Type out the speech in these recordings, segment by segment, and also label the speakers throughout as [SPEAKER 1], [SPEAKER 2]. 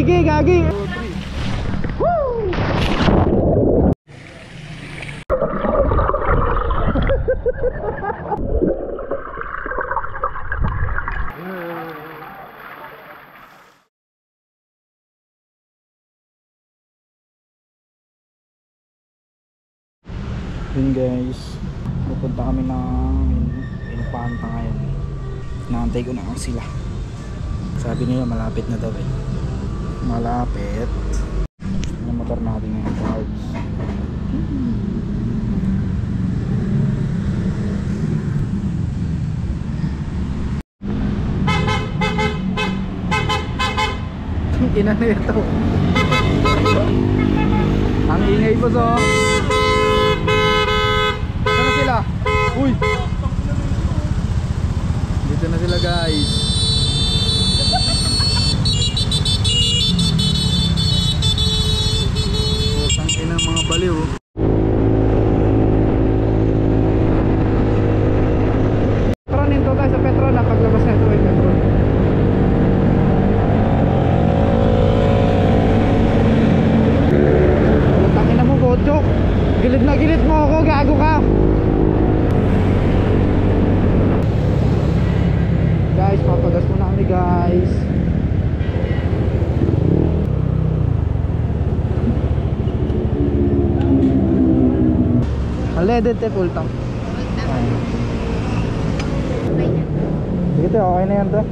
[SPEAKER 1] Sige, gagi. Yun guys, pupunta kami ng Infanta ngayon. Naantay ko na lang sila. Sabi nila malapit na daw eh. Malapit. Yung motor natin ngayon, cards. Ina na ito. Ang ingay po so. Saan sila? Uy! Dito na sila guys. Putang ina mga baliw. Paranin to tayo sa Petron na paglabas na ito ay Petron. Putang ina mo Bochok. Gilid na gilid mo ako, gago ka. Guys, papagas muna kami guys. Unleaded te, full tank. Sige te, okay na yan te.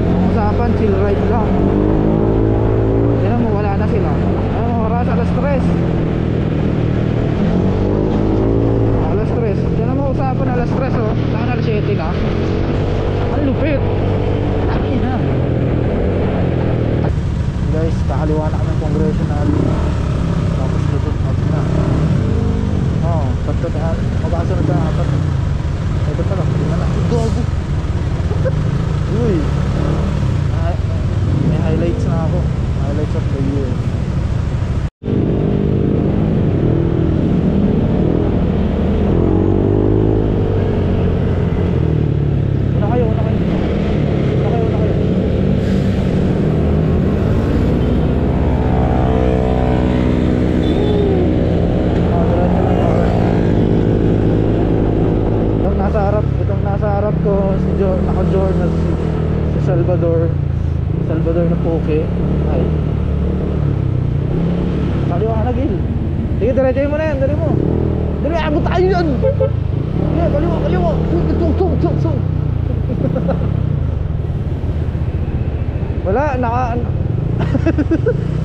[SPEAKER 1] Ang usapan, chill ride lang. Yan mo, wala na sila. Ano mo, oras, alas 3. Alas 3. Yan mo, usapan, alas 3 oh. Saan alas 7 na? Ang lupit. Taki na. Guys, kakaliwa na kami ng congressional. Tapos lusot na. Oo, pagkataan. Magkasunod na apat. Ito pa lang, hindi na lang. Gago. Uy. May highlights na ako. Highlights of the year. Una kayo. Itong nasa harap ko, naka-journal si Salvador na poke. Ay. Kaliwa ka na, Gil. Sige, diretsahin mo na yan, dali mo. Dali, abot tayo yan. Yeah, kaliwa. Tung. Wala,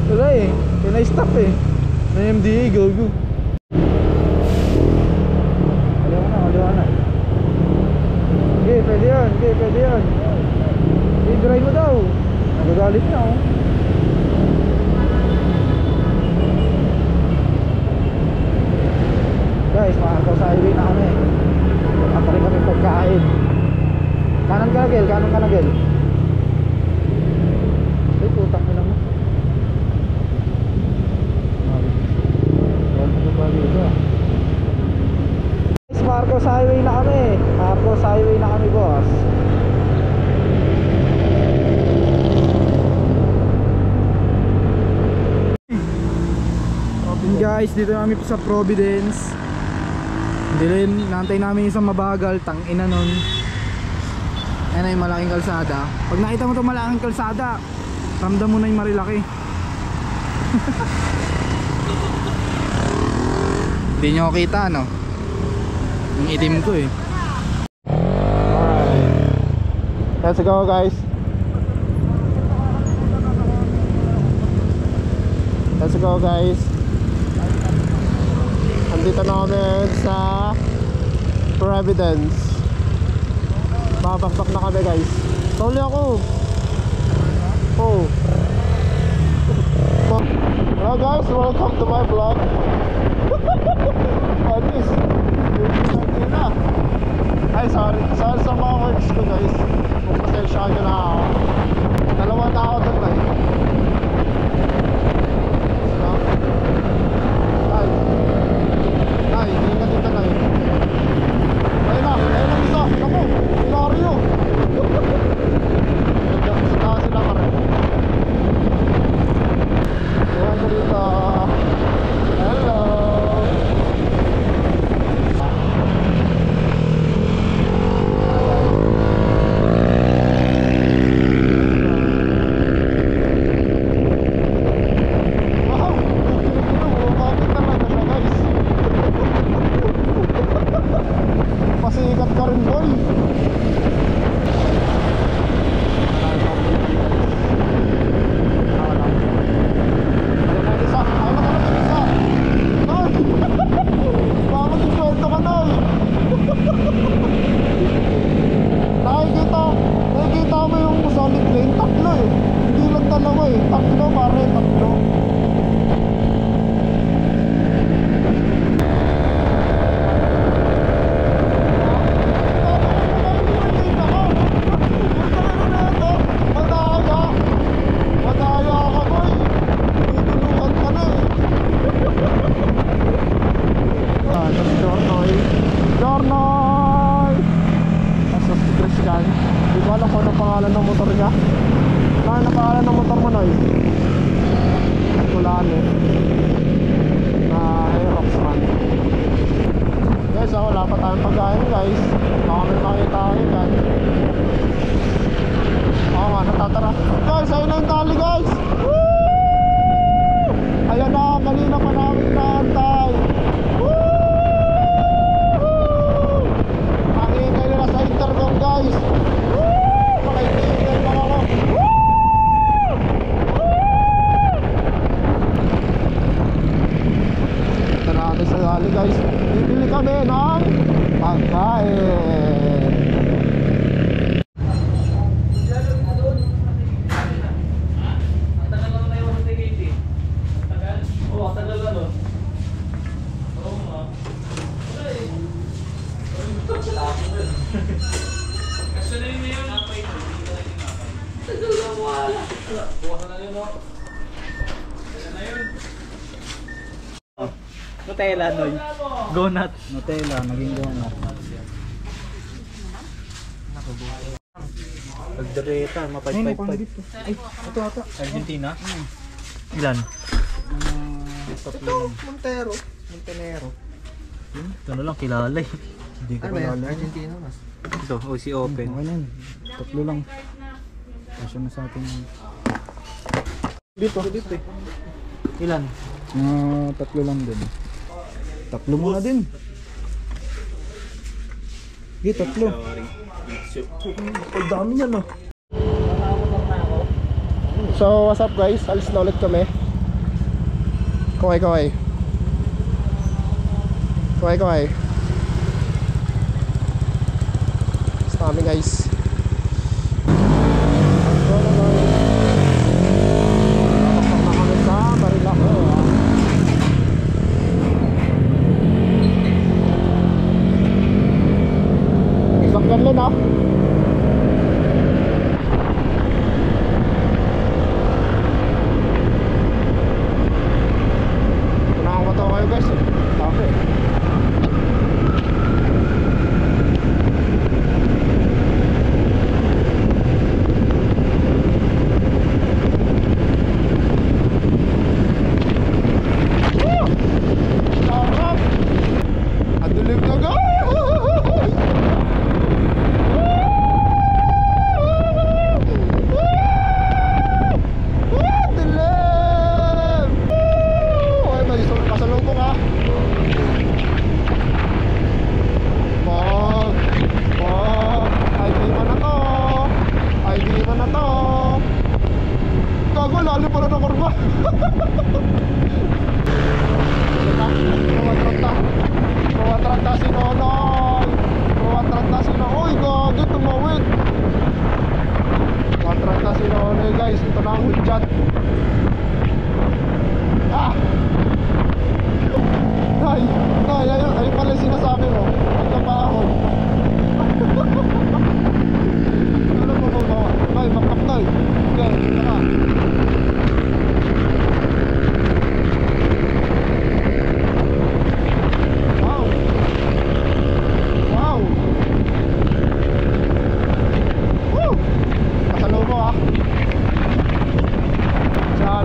[SPEAKER 1] wala eh. Pinay-stop eh. Na MDA, go. Kaliwa na. Okay, pwede yan. I-drive mo daw. Nagagalit na oh. Guys, makakaw sa highway na kami. Nakapari kami pagkain. Kanan ka na Gel. Ay, putak mo naman. Wala mo ba dito ah. Marcos Highway na kami boss. Guys, dito kami sa Providence. Dilim, naantay namin isang mabagal, tangina nun. Ayan ay malaking kalsada. Pag nakita mo itong malaking kalsada, ramdam mo na yung Marilaki. Hindi nyo kita no? Yung itim ko eh. Alright, let's go guys. Andito na kami sa Providence. Babakbak na kami guys. Tuli ako. Oh. Hello guys, welcome to my vlog. Anis. Ay, sorry sa mga words ko guys. Kung pasensya nyo na ako. Dalawa na ako doon guys. Ay, hindi ka dito na eh. Ayun na.
[SPEAKER 2] pangalan ng motor niya? Ano pangalan ng motor mo, Noy? Kulano na Aerox man. Guys, wala pa tayong pagkain guys. Baka may makita kayo dyan. Oo nga, natatara. Guys, ayun na yung tali guys. Woo! Ayan na, kanina pa namin inaantay. Woo! Ang ingay nila sa intercom guys. Woo! Pakaitigil pa ako. Woo! Ito na natin sa gali guys. Bibili kami ng pagkain.
[SPEAKER 1] Nutella, Noy. Donut. Nutella, naging donut. Pagdereta, mapay-pay-pay. Ay, ito ata. Argentina? Ilan? Ito, Montero. Montenero. Ito na lang, kilala eh. Hindi ko kilala.
[SPEAKER 2] Argentina mas.
[SPEAKER 1] Ito, OC Open. Okay na yun. Tatlo lang. Kasya na sa atin. Dito eh. Ilan? Tatlo lang din. Tatlo muna din. Di, tatlo. Ang dami niya no.
[SPEAKER 2] So, what's up guys? Alis na ulit kami. Kaway. Sa kami guys. Ganun ah. Nakakatawa kayo guys. Tapo eh. Sarap! Ang dilim na guys! Lalo pala ng kurba. Mawatranta si Nonoy. Uy, gagi, tumawid. Mawatranta si Nonoy guys. Ito na ang hudyat. Ah! Ayun pala yung sinasabi mo. Pagkapahon. Ano mo ba? Ay, makap na eh. Okay, tara. Sa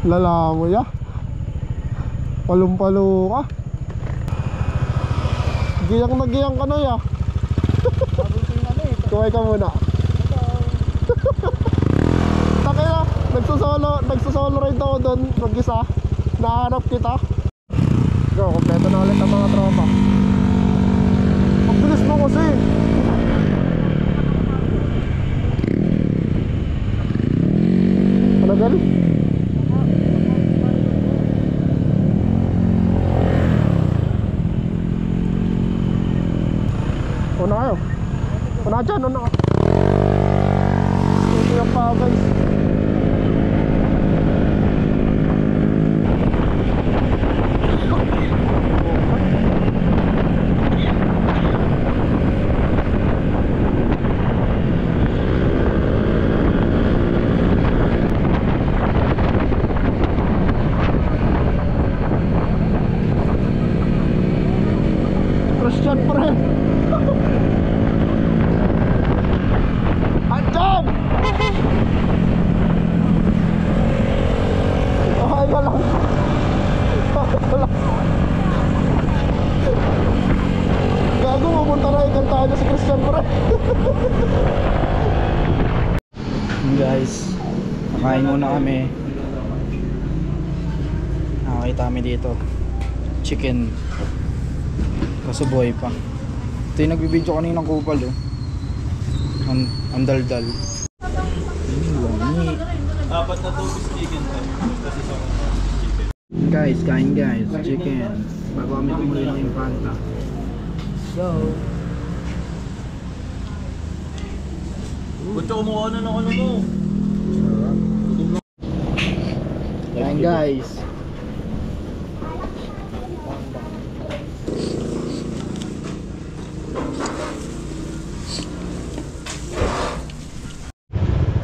[SPEAKER 2] Lala mo ya. Palumpalo ka. Giyang na giyang ka na ya. Kuhay ka muna. Takay na, nagsusolo ride ako doon mag-isa. Nahanap kita. Go, kompleto na ulit ang mga tropa. Ang bilis mo kasi. Ano gali? Una kayo. Una dyan, una ka. Ito yung pa guys. Christian pre. Andyan! Okay ka lang. Gago, mapunta na ikan tayo si Christian pre.
[SPEAKER 1] Guys, nakain muna kami. Nakakita kami dito chicken, kaso buhay pa. Ito yung nagbibidyo kaninang kupal oh. Ang daldal. Lami.
[SPEAKER 3] Apat na 2-piece chicken tayo. Kasi sa chicken.
[SPEAKER 1] Guys, kain guys, chicken. Bago kami tumuloy ng Infanta. Go!
[SPEAKER 3] Ba't ka kumuha na ng ano mo?
[SPEAKER 1] Kain guys.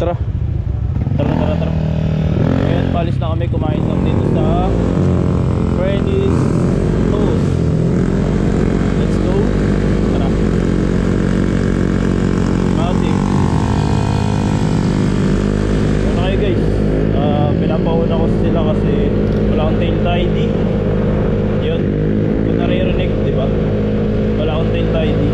[SPEAKER 3] Tara. Tara. Ngayon, palis na kami kumain lang dito sa Freddy's Toast. Let's go. Tara. Matik. Ano kayo guys? Pinapauna ko sila kasi wala akong tail tidy. Yun. Kung naririnig, di ba? Wala akong tail tidy.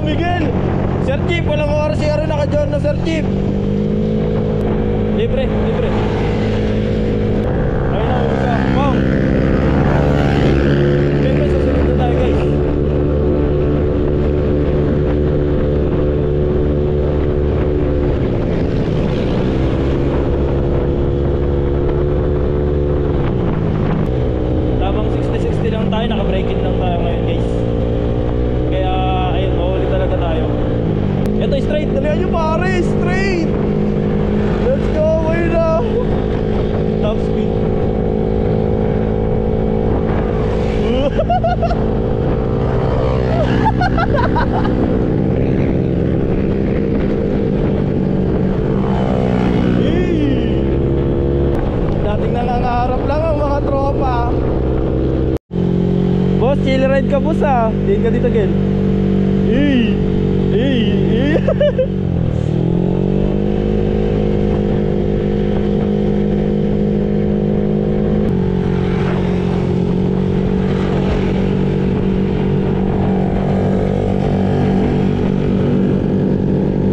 [SPEAKER 3] Miguel! Sir Chief, walang oras siya rin naka-join na Sir Chief. Libre. Ayun na, isa. Wow! Libre, susunod na tayo guys. Tabang 60-60 lang tayo, naka-break-in lang tayo ngayon guys. Kaya ayun, mahuli talaga tayo. Ito straight, dalihan nyo pare, straight. Let's go, ayun na. Top speed. Dating nangangarap lang ang mga tropa. Boss, chill ride ka boss ah. Tingin ka dito Gel.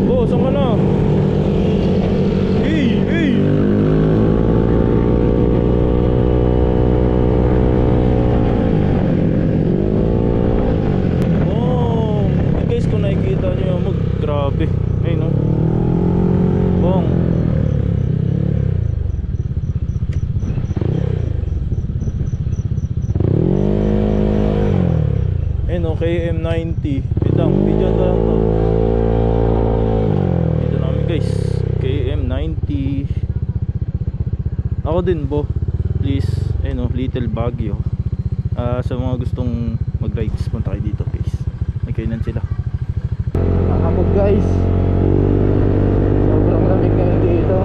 [SPEAKER 3] Boss, saan ka na? Guys, kung nakikita nyo yung grabe. Ayun no. Bong. Ayun no, KM90. Wait lang, video na lang to. Dito namin guys, KM90. Ako din bo. Please, ayun no, Little Baguio. Sa mga gustong mag-rides, punta kayo dito guys. kainan sila.
[SPEAKER 1] Nakakabog guys. Sobrang lamig ngayon dito.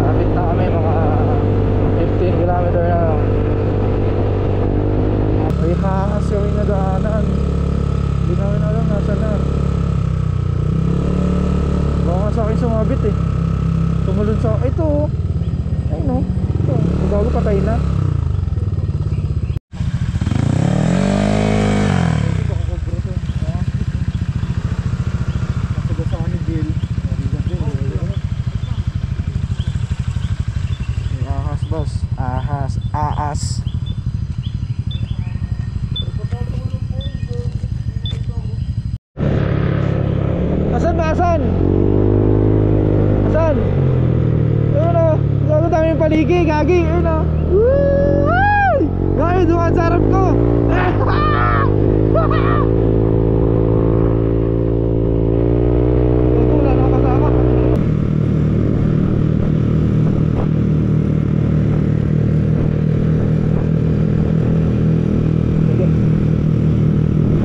[SPEAKER 1] Lapit na kami, mga 15 kilometer na lang. Ay, haas yung inadaanan. Hindi namin alam nasa na. Baka nga sa akin sumabit eh. Tumulon sa... Ito oh. Ay no. Ito. Bago patay na. Ahas, aas. Asan ba? Asan? Asan? Ayun o. Gago tayo yung paligi. Gagi. Ayun o. Gagi, dumaan sa harap ko. Wala na kasama.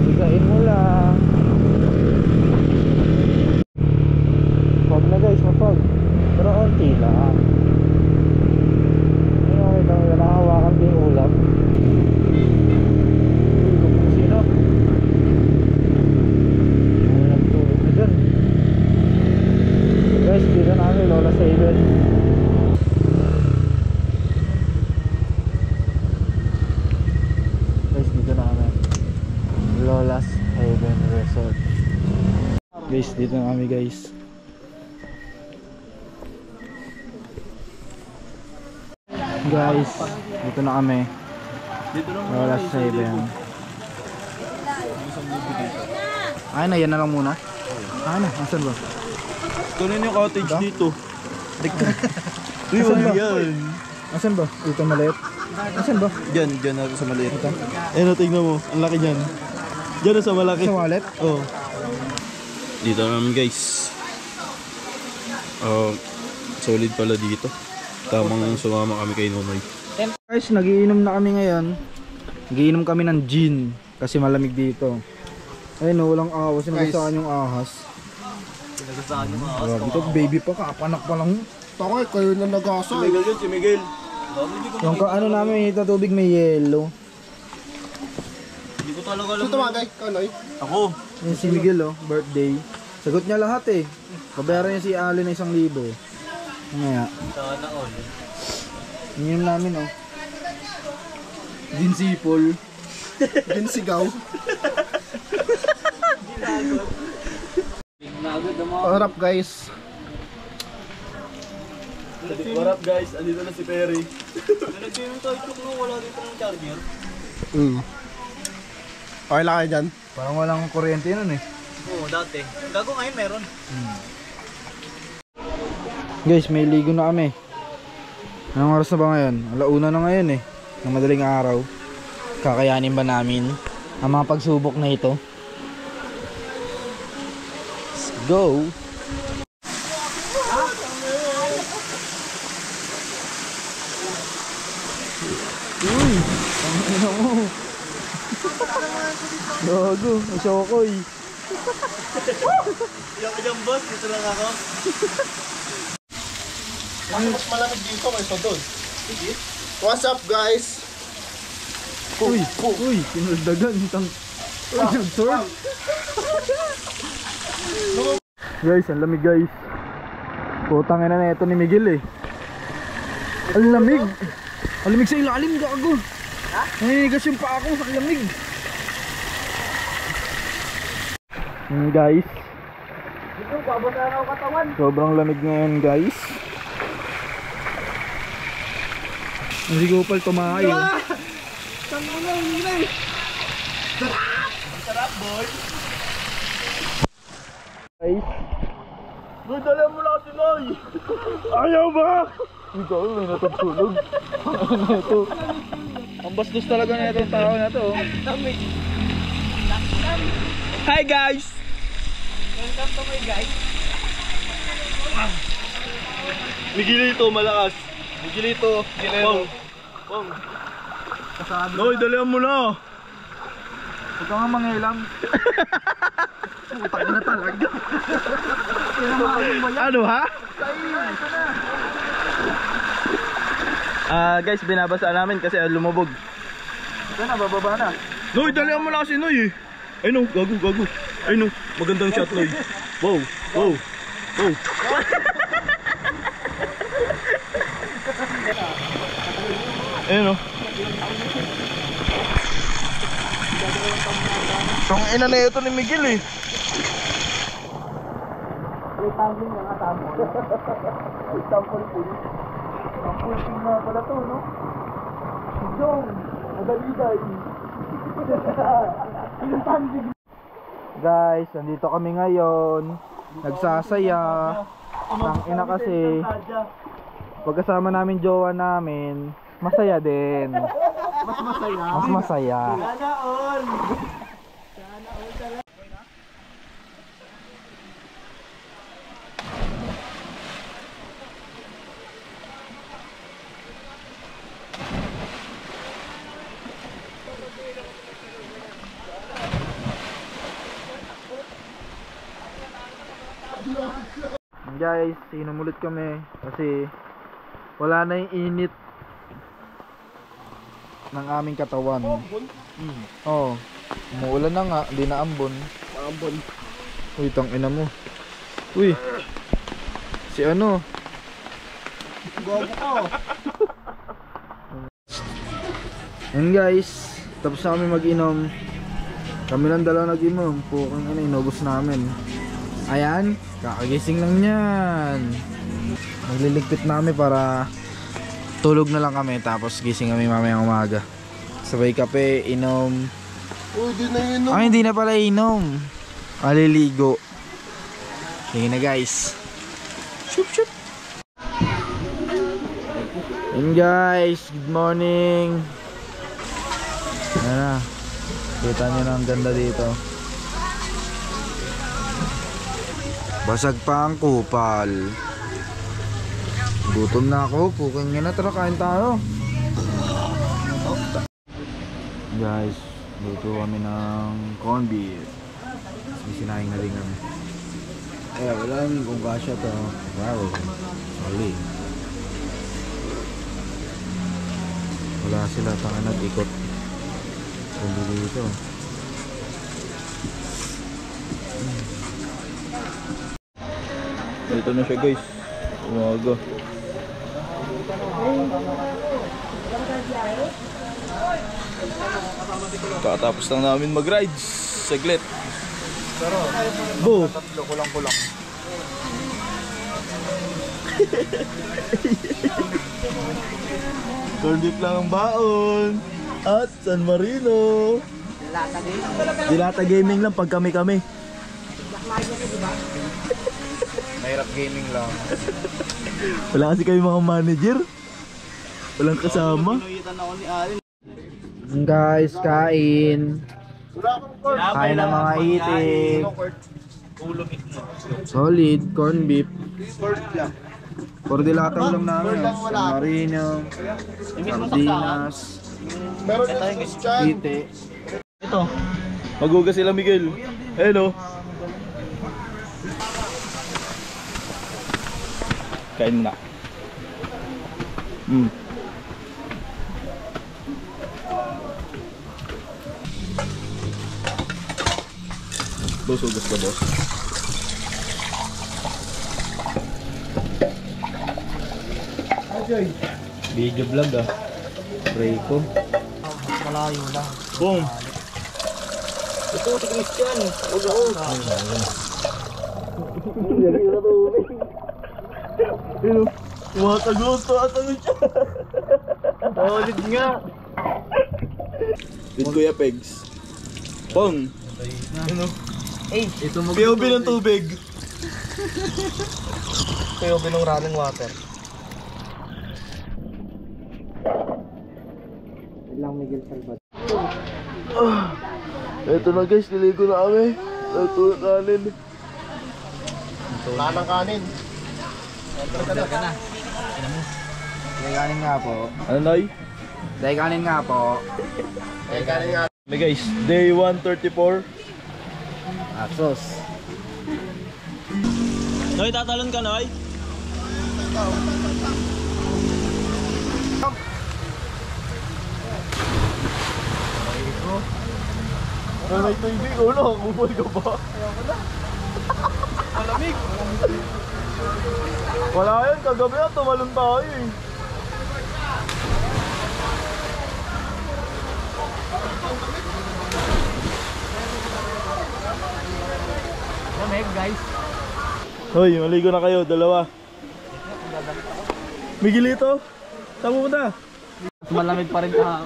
[SPEAKER 1] Sigain mo lang. Pag na guys, mapag. Pero onti lang. Ayun, okay lang. Nakahawakan din yung ulap. Tulog mo sino? Ay, nagtulog na dyan. Guys, dito namin Lola Saven. Guys, dito namin Lola's Haven Resort. Guys, dito na kami guys. Guys, dito na kami. Lola's Haven. Ay na, yan na lang muna. Ay na, asan ba?
[SPEAKER 3] Kunin yung cottage dito.
[SPEAKER 1] Asan ba?
[SPEAKER 3] Yan.
[SPEAKER 1] Asan ba? Dito maliit. Asan ba?
[SPEAKER 3] Diyan natin sa maliit. Ayun, tingnan mo. Ang laki dyan. Diyan na sa malaki.
[SPEAKER 1] Sa wallet?
[SPEAKER 3] Oo. Dito namin guys. Solid pala dito. Tamang sumama kami kay Nonoy.
[SPEAKER 1] Guys, nagiinom na kami ngayon. Nagiinom kami ng gin kasi malamig dito. Ayun o, walang awas. Sinagasaan yung ahas.
[SPEAKER 3] Sinagasaan yung ahas.
[SPEAKER 1] Dito baby pa, kapanak pa lang.
[SPEAKER 2] Takay, kayo na nag-asa.
[SPEAKER 3] Si Miguel yun, si Miguel.
[SPEAKER 1] Yung ano namin, ito tubig may yellow.
[SPEAKER 3] Hindi ko talaga alam.
[SPEAKER 2] Sino tumagay? Kanoy?
[SPEAKER 3] Ako.
[SPEAKER 1] Yung si Miguel oh, birthday. Sagot niya lahat eh. Pabayaran niya si Ali na 1,000. Mamaya.
[SPEAKER 3] Sana all.
[SPEAKER 1] Ininom namin oh. Gin sipol.
[SPEAKER 2] Ginsigaw. Harap guys.
[SPEAKER 3] What up guys? Andito na si Perry. Nagpinong tayo chuk no, wala dito ng charger.
[SPEAKER 2] Okay lang kayo dyan.
[SPEAKER 1] Parang walang kuryente nun eh.
[SPEAKER 3] Oo, dati. Gago ngayon meron.
[SPEAKER 1] Guys, may ligo na kami. Anong oras na ba ngayon? Alauna na ngayon eh. Ng madaling araw. Kakayanin ba namin ang mga pagsubok na ito? Let's go! Uy! Pangina mo! Gago! Masyokoy!
[SPEAKER 3] Iyak ka dyan boss, dito lang ako.
[SPEAKER 2] Mas malamig dito kaysa doon. What's up guys?
[SPEAKER 1] Uy! Uy! Pinuldagan! Uy! Nag-surf! Guys, ang lamig guys. Putang ina na ito ni Miguel eh. Ang lamig! Ang lamig sa ilalim, gago! Naninigas yung paa ko sa lamig. Guys, sobrang lamig ngayon guys. Hindi ko pala tumayo.
[SPEAKER 3] Sarap boy.
[SPEAKER 1] Guys,
[SPEAKER 3] Boy, dala mo lang si Noy. Ayaw ba?
[SPEAKER 1] ikaw may natutulog. Ito. Ang bastos talaga na itong tao na to.
[SPEAKER 3] Hi guys. Welcome to my guys. Miguelito, malakas. Miguelito, Ginero. Pong. Noy, dala mo na.
[SPEAKER 1] Huwag ka nga mangilam. Utak na talaga.
[SPEAKER 3] Ano ha? Guys, binabasa namin kasi lumubog.
[SPEAKER 1] Yan na, bababa na.
[SPEAKER 3] Noy, dalihan mo na kasi Noy eh. Ay no, gago. Ay no, magandang shot Noy. Wow. Ayun no. Tong ina na ito ni Miguel eh.
[SPEAKER 1] Retangling nga tamol. Tamol po. Tamol po nga pala to, no? Jong, madaliday. Guys, nandito kami ngayon. Nagsasaya. Ang ina kasi pagkasama namin jowa namin, masaya din. Mas masaya.
[SPEAKER 2] Sana all.
[SPEAKER 1] Guys, inumulit kami kasi wala na yung init ng aming katawan. Oh, umuulan na nga, di na ambon. Uy, tang ina mo. Uy. Si ano?
[SPEAKER 2] Gogo ko.
[SPEAKER 1] Yan guys, tapos na kami mag-inom. Kami lang dalawa nag-inom. Pukang ano, inubos namin. Ayan, kakagising lang yan. Magliligpit namin para tulog na lang kami. Tapos gising kami mamayang umaga. Sabay kape, inom.
[SPEAKER 2] Uy, di na yun.
[SPEAKER 1] Ay, hindi na pala inom. Maliligo. Sige na guys. Shoop shoop. Yan guys, good morning. Ayan na. Kita nyo na ang ganda dito. Basag pa ang kupal. Gutom na ako. Puking nga na. Tara, kain tayo. Guys, luto kami ng corn beef. May sinahing na rin kami. Eh, wala namin kung kasya to. Wow, sorry. Wala sila tangan at ikot. Kundi dito.
[SPEAKER 3] Ito na siya guys. Umaga. Kakatapos lang namin mag-rides. Saglit. Bo!
[SPEAKER 1] Tatlo, kulang-kulang.
[SPEAKER 3] Corn beef lang ang baon. At San Marino. Dilata Gaming lang pag kami-kami.
[SPEAKER 1] Mahirap gaming lang.
[SPEAKER 3] Wala kasi kayo mga manager. Walang kasama.
[SPEAKER 1] Guys, kain. Kain ng mga itik. Solid, corn beef. Cordilata ulam namin. San Marino. Sardinas.
[SPEAKER 2] Meron yung Christian.
[SPEAKER 1] Ite.
[SPEAKER 3] Ito. Magugas sila Miguel. Hello. Kain na. Boss, ugas ka boss. Video vlog ah. Pray ko.
[SPEAKER 1] Malayo lang.
[SPEAKER 3] Boom.
[SPEAKER 2] Ito si Christian.
[SPEAKER 3] Hello. Tumatagusto at ano siya.
[SPEAKER 2] Solid nga.
[SPEAKER 3] With Kuya Pegs. Pong. Ano?
[SPEAKER 1] Ito mo.
[SPEAKER 3] POV ng tubig.
[SPEAKER 2] POV ng running water.
[SPEAKER 1] Ilang Miguel Salvat.
[SPEAKER 3] Ito na guys, niligo na kami. Nagtulog kanin.
[SPEAKER 2] Wala ng kanin.
[SPEAKER 1] Order ka na. Dahil kanin nga po.
[SPEAKER 3] Ano Noy?
[SPEAKER 1] Dahil kanin nga po.
[SPEAKER 2] Kanin nga.
[SPEAKER 3] Hey guys, day 134.
[SPEAKER 1] Asos.
[SPEAKER 3] Noy, tatalon ka, Noy?
[SPEAKER 2] Nanay TV, ulo, kumul ka ba?
[SPEAKER 3] Malamig.
[SPEAKER 2] Wala yan, kagabi na, tumalon tayo eh.
[SPEAKER 1] Lamig guys.
[SPEAKER 3] Hoy, maligo na kayo, dalawa. Miguelito, saan mo na?
[SPEAKER 1] Malamig pa rin ka.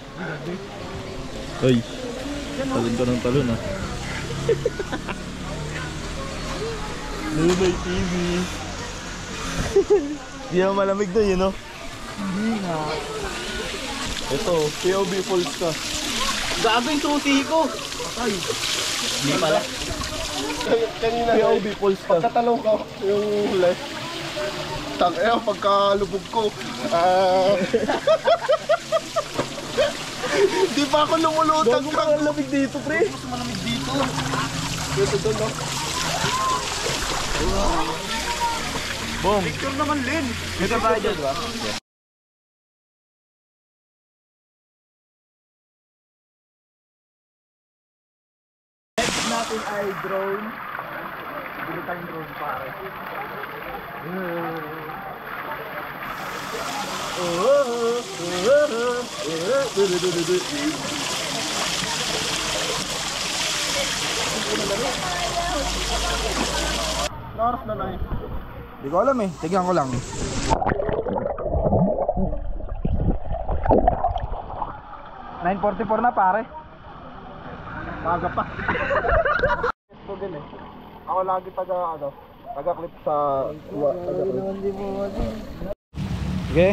[SPEAKER 3] Hoy, talon ka ng talon ah. Lunay TV. Di na malamig na yun, no?
[SPEAKER 1] Hindi nga.
[SPEAKER 3] Ito, POV Falls ka.
[SPEAKER 1] Gago yung susi ko. Ay. Hindi pala.
[SPEAKER 2] Kanina
[SPEAKER 3] POV Falls ka.
[SPEAKER 2] pagkatalong ko, yung huli. Pagkalubog ko. Di pa ako lumulutang.
[SPEAKER 3] Gago ka ang lamig dito, pre.
[SPEAKER 2] Mas malamig dito. Dito doon, no?
[SPEAKER 3] Boom.
[SPEAKER 2] Picture naman, Lin.
[SPEAKER 3] May kabahay dyan, ba?
[SPEAKER 1] Next natin ay drone. Bili tayong drone pare.
[SPEAKER 2] Naras na lang.
[SPEAKER 1] Hindi ko alam eh. Tignan ko lang. $9.44 na pare.
[SPEAKER 2] Maga pa. Ito din eh. Ako lagi taga-clip sa...
[SPEAKER 1] Okay.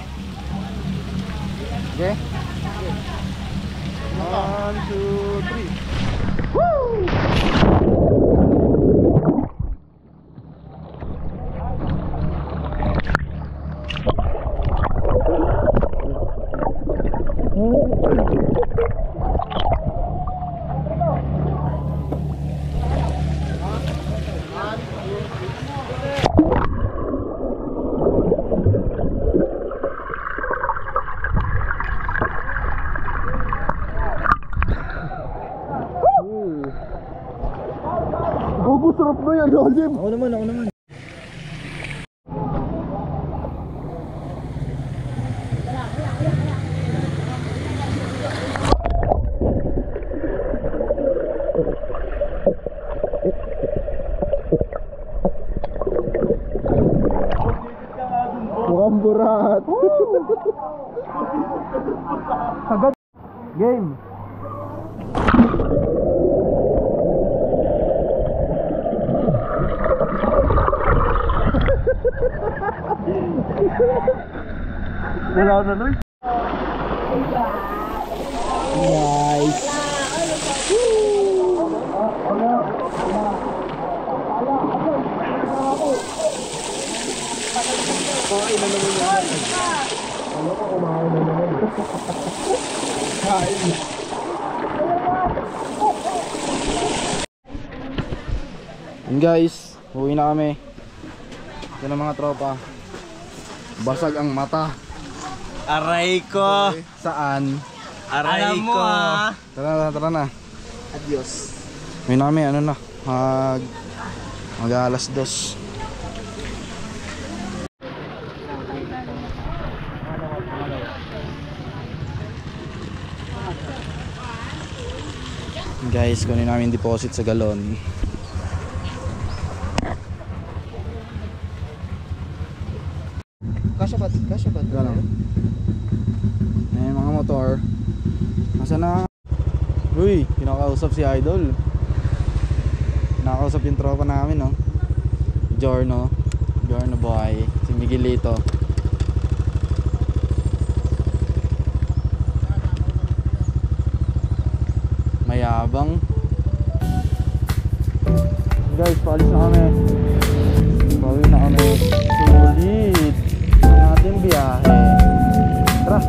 [SPEAKER 1] Okay. 1, 2, 3.
[SPEAKER 2] Gogo, sarap na yan, Olim.
[SPEAKER 1] Ako naman.
[SPEAKER 2] Mukhang burat.
[SPEAKER 1] Agad. Game.
[SPEAKER 2] Wala na nun.
[SPEAKER 1] Nice. And guys, uwi na kami. Ito na mga tropa. Basag ang mata.
[SPEAKER 3] Aray ko.
[SPEAKER 1] Saan?
[SPEAKER 3] Aray
[SPEAKER 4] Alam mo
[SPEAKER 3] ko.
[SPEAKER 4] ah.
[SPEAKER 1] Tara na.
[SPEAKER 2] Adios.
[SPEAKER 1] Uwi na kami, ano na. Mag alas 2. Guys, kunin namin deposit sa galon.
[SPEAKER 2] Kasya ba?
[SPEAKER 1] Galon. Ayan mga motor. Nasaan na? Uy, kinakausap si Idol. Kinakausap yung tropa namin, no? Giorno boy. Si Miguelito. Mayabang. Guys, paalis na kami. Pauwi na kami. Sulit ang ating biyahe. Tara.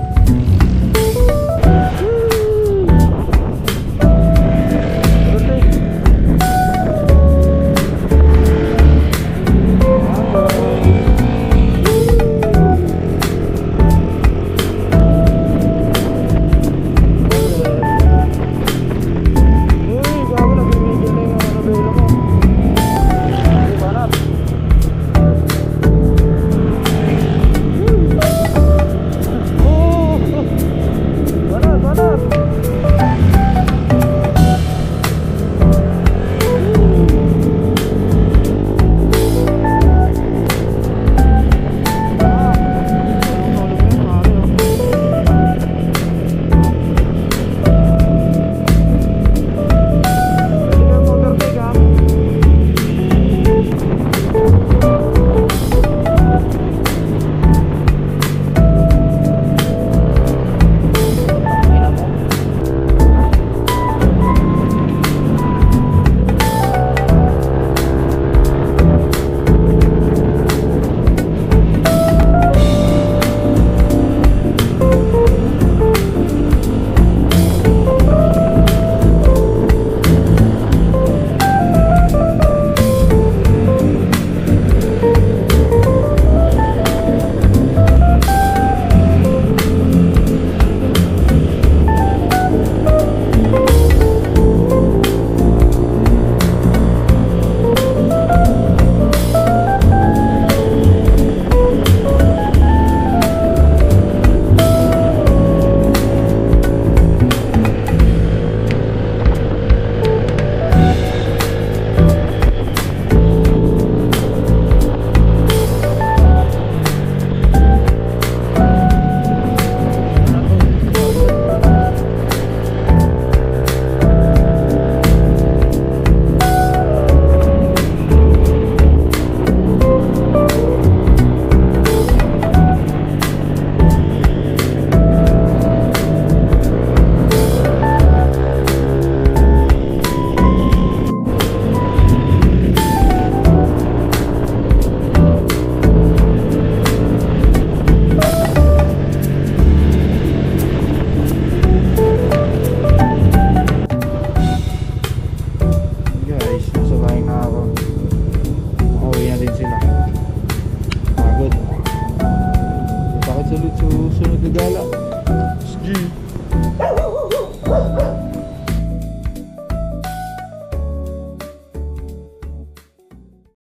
[SPEAKER 3] Sulit susunod na gala.